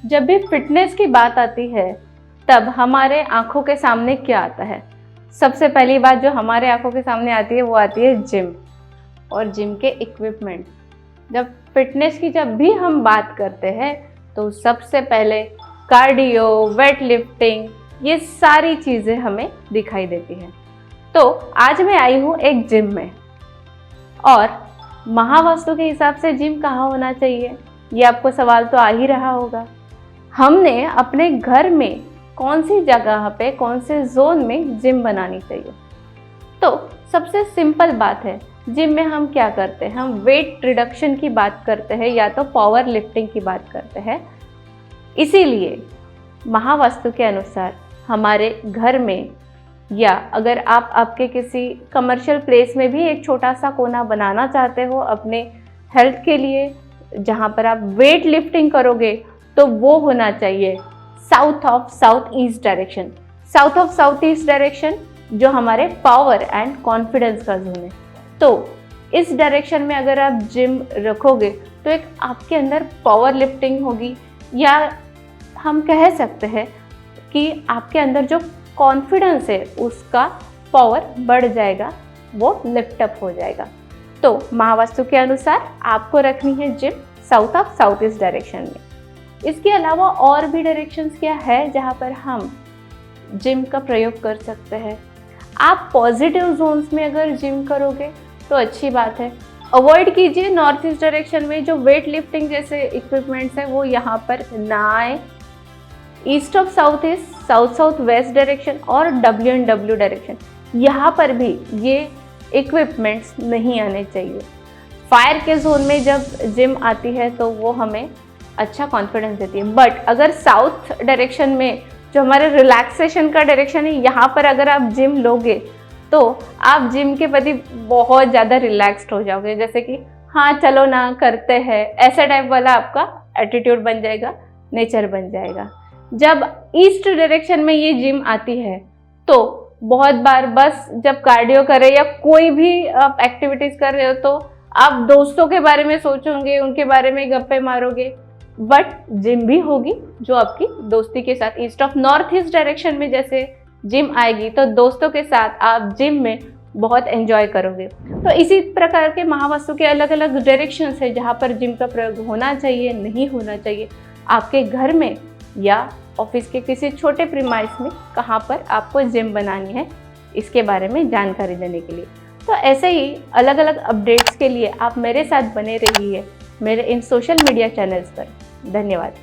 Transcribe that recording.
जब भी फिटनेस की बात आती है तब हमारे आंखों के सामने क्या आता है? सबसे पहली बात जो हमारे आंखों के सामने आती है वो आती है जिम और जिम के इक्विपमेंट। जब फिटनेस की जब भी हम बात करते हैं तो सबसे पहले कार्डियो, वेट लिफ्टिंग, ये सारी चीज़ें हमें दिखाई देती हैं। तो आज मैं आई हूँ एक जिम में, और महावास्तु के हिसाब से जिम कहाँ होना चाहिए, ये आपको सवाल तो आ ही रहा होगा। हमने अपने घर में कौन सी जगह पे, कौन से जोन में जिम बनानी चाहिए? तो सबसे सिंपल बात है, जिम में हम क्या करते हैं? हम वेट रिडक्शन की बात करते हैं या तो पावर लिफ्टिंग की बात करते हैं। इसीलिए महावास्तु के अनुसार हमारे घर में, या अगर आप आपके किसी कमर्शियल प्लेस में भी एक छोटा सा कोना बनाना चाहते हो अपने हेल्थ के लिए, जहाँ पर आप वेट लिफ्टिंग करोगे, तो वो होना चाहिए south of south east direction. South of south east direction जो हमारे पावर एंड कॉन्फिडेंस का जोन है। तो इस डायरेक्शन में अगर आप जिम रखोगे तो एक आपके अंदर पावर लिफ्टिंग होगी, या हम कह सकते हैं कि आपके अंदर जो कॉन्फिडेंस है उसका पावर बढ़ जाएगा, वो लिफ्ट अप हो जाएगा। तो महावास्तु के अनुसार आपको रखनी है gym south of south east direction में। इसके अलावा और भी डायरेक्शंस क्या है जहाँ पर हम जिम का प्रयोग कर सकते हैं? आप पॉजिटिव जोन्स में अगर जिम करोगे तो अच्छी बात है। अवॉइड कीजिए नॉर्थ ईस्ट डायरेक्शन में जो वेट लिफ्टिंग जैसे इक्विपमेंट्स हैं वो यहाँ पर ना आए। East of south east, south south west direction और W&W डायरेक्शन, यहाँ पर भी ये इक्विपमेंट्स नहीं आने चाहिए। फायर के जोन में जब जिम आती है तो वो हमें अच्छा कॉन्फिडेंस देती है। बट अगर साउथ डायरेक्शन में जो हमारे रिलैक्सेशन का डायरेक्शन है, यहाँ पर अगर आप जिम लोगे तो आप जिम के प्रति बहुत ज़्यादा रिलैक्स्ड हो जाओगे, जैसे कि हाँ चलो ना करते हैं, ऐसा टाइप वाला आपका एटीट्यूड बन जाएगा, नेचर बन जाएगा। जब ईस्ट डायरेक्शन में ये जिम आती है तो बहुत बार बस जब कार्डियो कर रहे या कोई भी आप एक्टिविटीज़ कर रहे हो तो आप दोस्तों के बारे में सोचोगे, उनके बारे में गप्पे मारोगे, बट जिम भी होगी जो आपकी दोस्ती के साथ। East of north east direction में जैसे जिम आएगी तो दोस्तों के साथ आप जिम में बहुत एंजॉय करोगे। तो इसी प्रकार के महावास्तु के अलग अलग डायरेक्शंस है जहाँ पर जिम का प्रयोग होना चाहिए, नहीं होना चाहिए। आपके घर में या ऑफिस के किसी छोटे प्रीमाइस में कहाँ पर आपको जिम बनानी है, इसके बारे में जानकारी देने के लिए। तो ऐसे ही अलग अलग अपडेट्स के लिए आप मेरे साथ बने रहिए मेरे इन सोशल मीडिया चैनल्स पर। धन्यवाद।